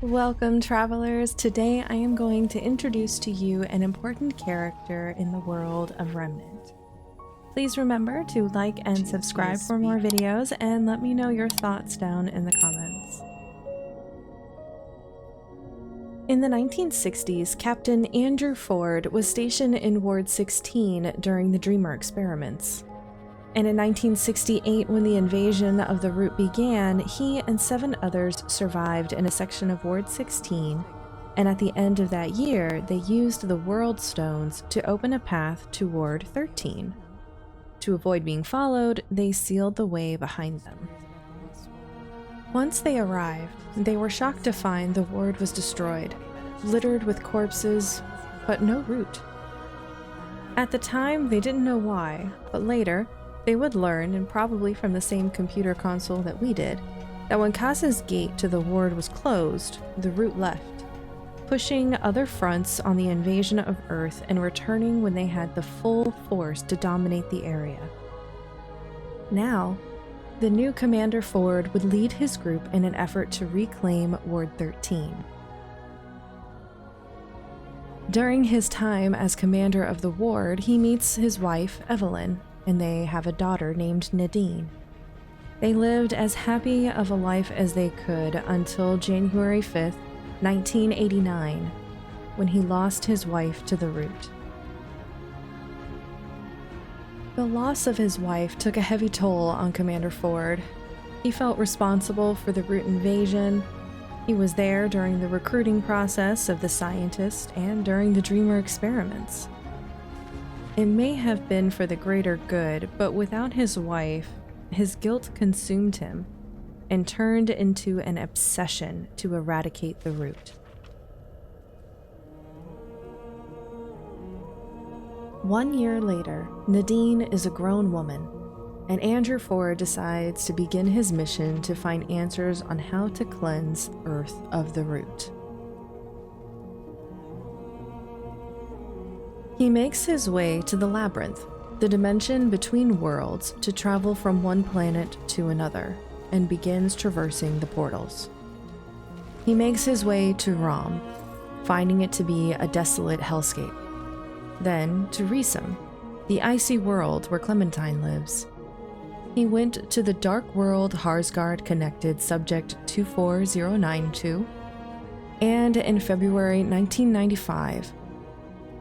Welcome, travelers. Today I am going to introduce to you an important character in the world of Remnant. Please remember to like and subscribe for more videos, and let me know your thoughts down in the comments. In the 1960s, Captain Andrew Ford was stationed in Ward 16 during the Dreamer experiments. And in 1968, when the invasion of the Root began, he and 7 others survived in a section of Ward 16, and at the end of that year, they used the World Stones to open a path to Ward 13. To avoid being followed, they sealed the way behind them. Once they arrived, they were shocked to find the ward was destroyed, littered with corpses, but no Root. At the time, they didn't know why, but later, they would learn, and probably from the same computer console that we did, that when Casa's gate to the ward was closed, the Root left, pushing other fronts on the invasion of Earth and returning when they had the full force to dominate the area. Now, the new Commander Ford would lead his group in an effort to reclaim Ward 13. During his time as commander of the ward, he meets his wife, Evelyn, and they have a daughter named Nadine. They lived as happy of a life as they could until January 5th, 1989, when he lost his wife to the Root. The loss of his wife took a heavy toll on Commander Ford. He felt responsible for the Root invasion. He was there during the recruiting process of the scientists and during the Dreamer experiments. It may have been for the greater good, but without his wife, his guilt consumed him and turned into an obsession to eradicate the Root. One year later, Nadine is a grown woman, and Andrew Ford decides to begin his mission to find answers on how to cleanse Earth of the Root. He makes his way to the Labyrinth, the dimension between worlds, to travel from one planet to another, and begins traversing the portals. He makes his way to Rom, finding it to be a desolate hellscape. Then to Risum, the icy world where Clementine lives. He went to the dark world Harsgard connected Subject 24092, and in February 1995,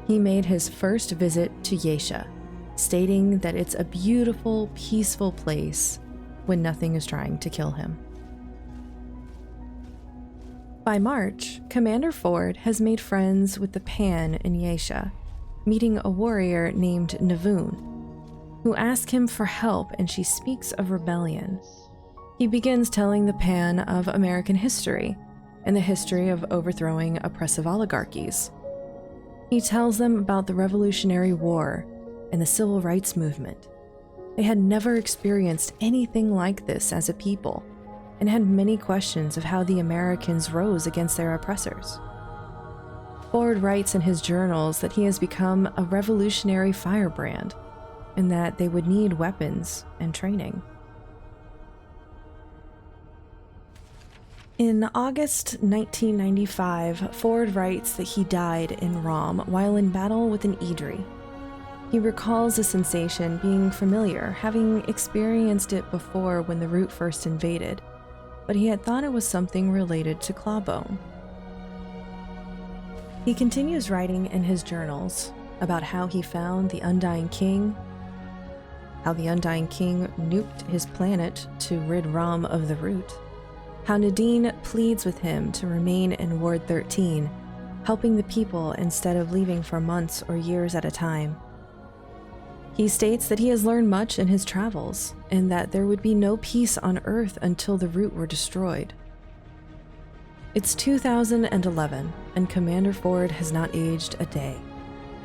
he made his first visit to Yesha, stating that it's a beautiful, peaceful place when nothing is trying to kill him. By March, Commander Ford has made friends with the Pan in Yesha, meeting a warrior named Navoon, who asks him for help, and she speaks of rebellion. He begins telling the Pan of American history and the history of overthrowing oppressive oligarchies. He tells them about the Revolutionary War and the Civil Rights Movement. They had never experienced anything like this as a people, and had many questions of how the Americans rose against their oppressors. Ford writes in his journals that he has become a revolutionary firebrand, and that they would need weapons and training. In August 1995, Ford writes that he died in Rom while in battle with an Idri. He recalls the sensation being familiar, having experienced it before when the Root first invaded, but he had thought it was something related to Clawbone. He continues writing in his journals about how he found the Undying King, how the Undying King nuked his planet to rid Rom of the Root, how Nadine pleads with him to remain in Ward 13, helping the people instead of leaving for months or years at a time. He states that he has learned much in his travels, and that there would be no peace on Earth until the Root were destroyed. It's 2011, and Commander Ford has not aged a day.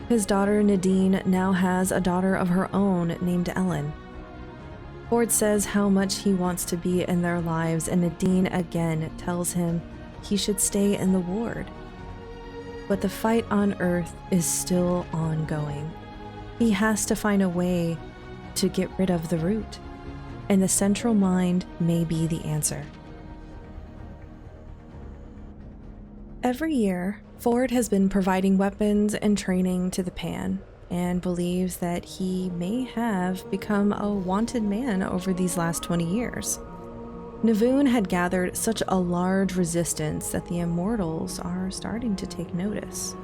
His daughter Nadine now has a daughter of her own named Ellen. Ford says how much he wants to be in their lives, and Nadine again tells him he should stay in the ward. But the fight on Earth is still ongoing. He has to find a way to get rid of the Root, and the Central Mind may be the answer. Every year, Ford has been providing weapons and training to the Pan, and believes that he may have become a wanted man over these last 20 years. Navoon had gathered such a large resistance that the Immortals are starting to take notice.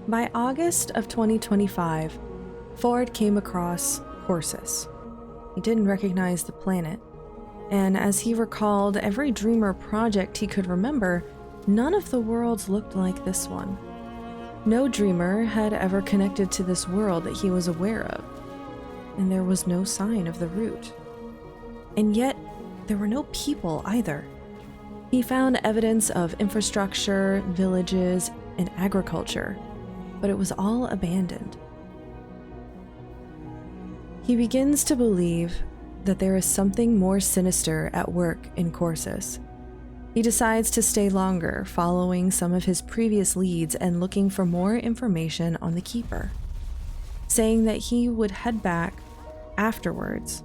By August of 2025, Ford came across Corsus. He didn't recognize the planet, and as he recalled every Dreamer project he could remember, none of the worlds looked like this one. No Dreamer had ever connected to this world that he was aware of, and there was no sign of the root. And yet, there were no people either. He found evidence of infrastructure, villages, and agriculture, but it was all abandoned. He begins to believe that there is something more sinister at work in Corsus. He decides to stay longer, following some of his previous leads and looking for more information on the Keeper, saying that he would head back afterwards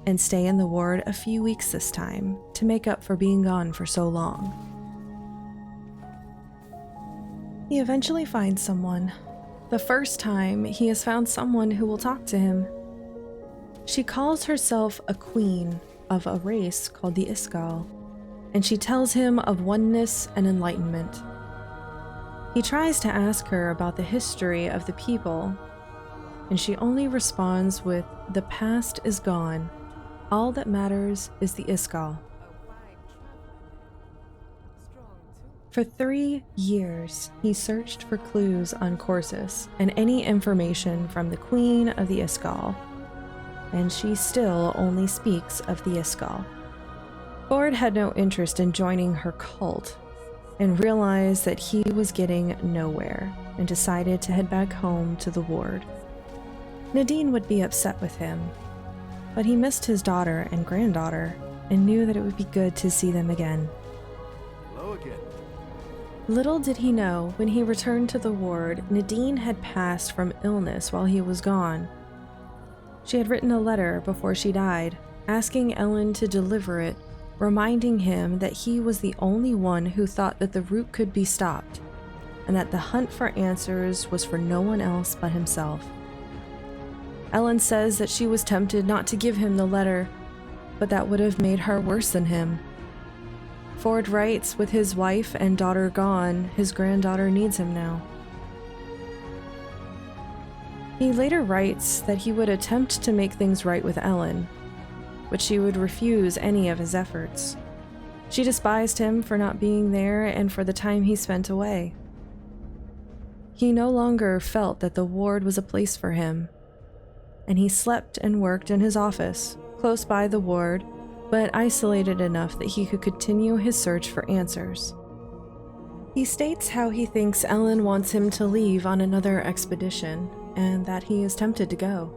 and stay in the ward a few weeks this time to make up for being gone for so long. He eventually finds someone. The first time he has found someone who will talk to him. She calls herself a queen of a race called the Iskal, and she tells him of oneness and enlightenment. He tries to ask her about the history of the people, and she only responds with, "The past is gone. All that matters is the Iskal." For 3 years, he searched for clues on Corsus and any information from the Queen of the Iskal, and she still only speaks of the Iskal. Ford had no interest in joining her cult and realized that he was getting nowhere and decided to head back home to the ward. Nadine would be upset with him, but he missed his daughter and granddaughter and knew that it would be good to see them again. Hello again. Little did he know, when he returned to the ward, Nadine had passed from illness while he was gone. She had written a letter before she died, asking Ellen to deliver it, reminding him that he was the only one who thought that the root could be stopped, and that the hunt for answers was for no one else but himself. Ellen says that she was tempted not to give him the letter, but that would have made her worse than him. Ford writes, with his wife and daughter gone, his granddaughter needs him now. He later writes that he would attempt to make things right with Ellen, but she would refuse any of his efforts. She despised him for not being there and for the time he spent away. He no longer felt that the ward was a place for him, and he slept and worked in his office, close by the ward, but isolated enough that he could continue his search for answers. He states how he thinks Ellen wants him to leave on another expedition, and that he is tempted to go.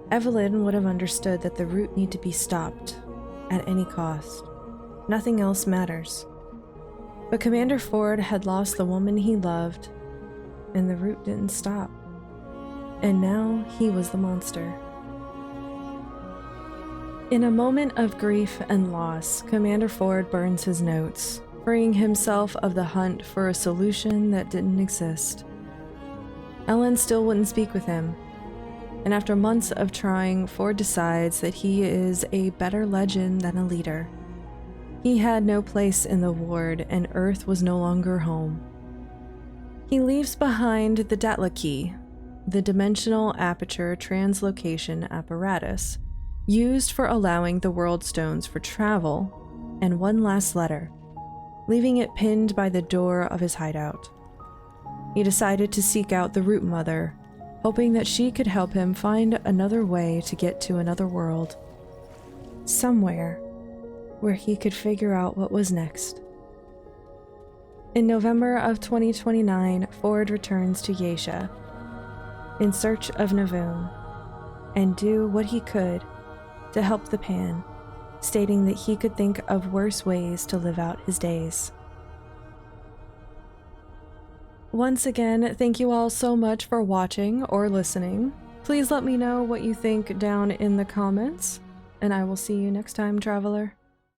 Evelyn would have understood that the root need to be stopped, at any cost. Nothing else matters. But Commander Ford had lost the woman he loved, and the root didn't stop. And now he was the monster. In a moment of grief and loss, Commander Ford burns his notes, freeing himself of the hunt for a solution that didn't exist. Ellen still wouldn't speak with him, and after months of trying, Ford decides that he is a better legend than a leader. He had no place in the ward, and Earth was no longer home. He leaves behind the Datla Key, the dimensional aperture translocation apparatus, used for allowing the world stones for travel, and one last letter, leaving it pinned by the door of his hideout. He decided to seek out the Root Mother, hoping that she could help him find another way to get to another world. Somewhere where he could figure out what was next. In November of 2029, Ford returns to Yaesha in search of Navoon, and do what he could to help the Pan, stating that he could think of worse ways to live out his days. Once again, thank you all so much for watching or listening. Please let me know what you think down in the comments, and I will see you next time, Traveler.